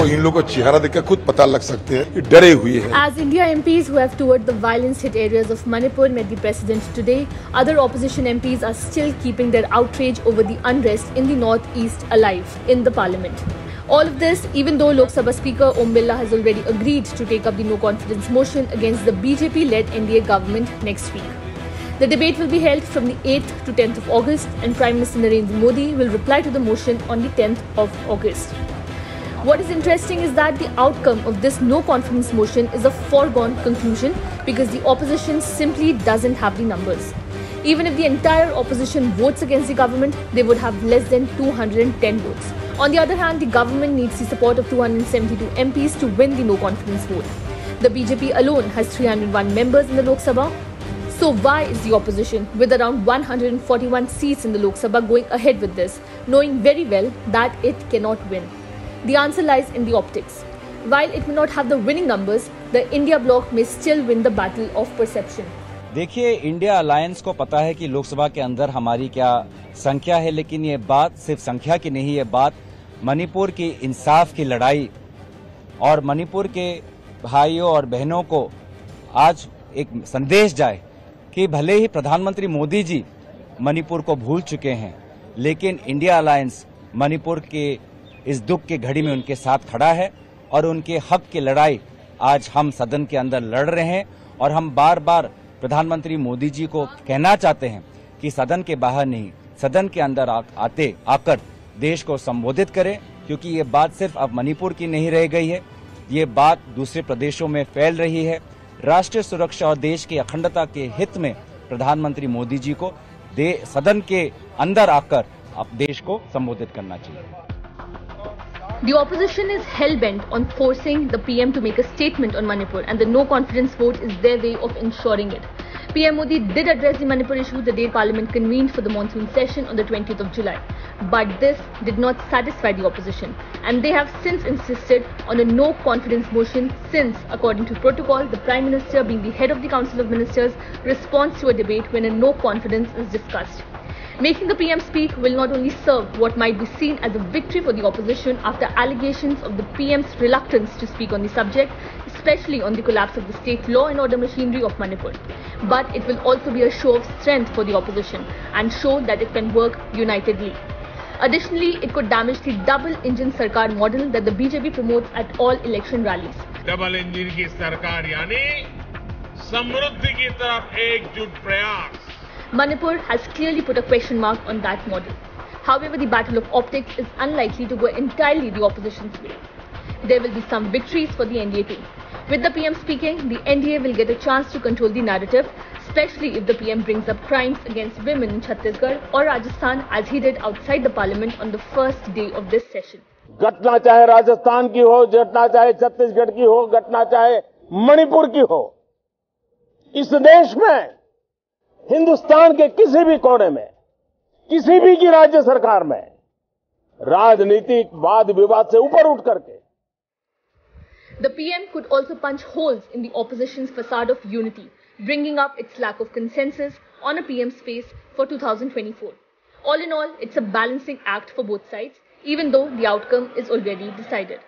आपको इन लोगों को चेहरा देखकर खुद पता लग सकते हैं कि डरे हुए हैं। As India MPs who have toured the violence-hit areas of Manipur met the president today, other opposition MPs are still keeping their outrage over the unrest in the northeast alive in the parliament. All of this, even though Lok Sabha Speaker Om Birla has already agreed to take up the no confidence motion against the BJP-led NDA government next week. The debate will be held from the 8th to 10th of August, and Prime Minister Narendra Modi will reply to the motion on the 10th of August. What is interesting is that the outcome of this no confidence motion is a foregone conclusion because the opposition simply doesn't have the numbers. Even if the entire opposition votes against the government, they would have less than 210 votes. On the other hand, the government needs the support of 272 MPs to win the no confidence vote. The BJP alone has 301 members in the Lok Sabha. So why is the opposition, with around 141 seats in the Lok Sabha, going ahead with this, knowing very well that it cannot win? The answer lies in the optics. While it may not have the winning numbers, the India bloc may still win the battle of perception. देखिए, India alliance को पता है कि लोकसभा के अंदर हमारी क्या संख्या है, लेकिन ये बात सिर्फ संख्या की नहीं, ये बात मणिपुर की इंसाफ की लड़ाई और मणिपुर के भाइयों और बहनों को आज एक संदेश जाए कि भले ही प्रधानमंत्री मोदी जी मणिपुर को भूल चुके हैं, लेकिन इंडिया अलायंस मणिपुर के इस दुख के घड़ी में उनके साथ खड़ा है और उनके हक की लड़ाई आज हम सदन के अंदर लड़ रहे हैं। और हम बार बार प्रधानमंत्री मोदी जी को कहना चाहते हैं कि सदन के बाहर नहीं, सदन के अंदर आकर देश को संबोधित करें, क्योंकि ये बात सिर्फ अब मणिपुर की नहीं रह गई है, ये बात दूसरे प्रदेशों में फैल रही है। राष्ट्रीय सुरक्षा और देश की अखंडता के हित में प्रधानमंत्री मोदी जी को सदन के अंदर आकर अब देश को संबोधित करना चाहिए। The opposition is hell-bent on forcing the PM to make a statement on Manipur, and the no-confidence vote is their way of ensuring it. PM Modi did address the Manipur issue the day Parliament convened for the monsoon session on the 20th of July. But this did not satisfy the opposition, and they have since insisted on a no-confidence motion since, according to protocol, the Prime Minister, being the head of the Council of Ministers, responds to a debate when a no-confidence is discussed. Making the PM speak will not only serve what might be seen as a victory for the opposition after allegations of the PM's reluctance to speak on the subject, especially on the collapse of the state law and order machinery of Manipur, but it will also be a show of strength for the opposition and show that it can work unitedly. Additionally, it could damage the double-engine Sarkar model that the BJP promotes at all election rallies. Double engine की सरकार यानी समृद्धि की तरफ एकजुट प्रयास। Manipur has clearly put a question mark on that model. However, the battle of optics is unlikely to go entirely the opposition's way. There will be some victories for the NDA too. With the PM speaking, the NDA will get a chance to control the narrative, especially if the PM brings up crimes against women in Chhattisgarh or Rajasthan as he did outside the parliament on the first day of this session. घटना चाहे राजस्थान की हो, घटना चाहे छत्तीसगढ़ की हो, घटना चाहे मणिपुर की हो, इस देश में हिंदुस्तान के किसी भी कोने में, किसी भी की राज्य सरकार में राजनीतिक वाद विवाद से ऊपर उठ करके The PM could also punch holes in the opposition's facade of unity, bringing up its lack of consensus on a PM space for 2024. All in all, it's a balancing act for both sides, even though the outcome is already decided.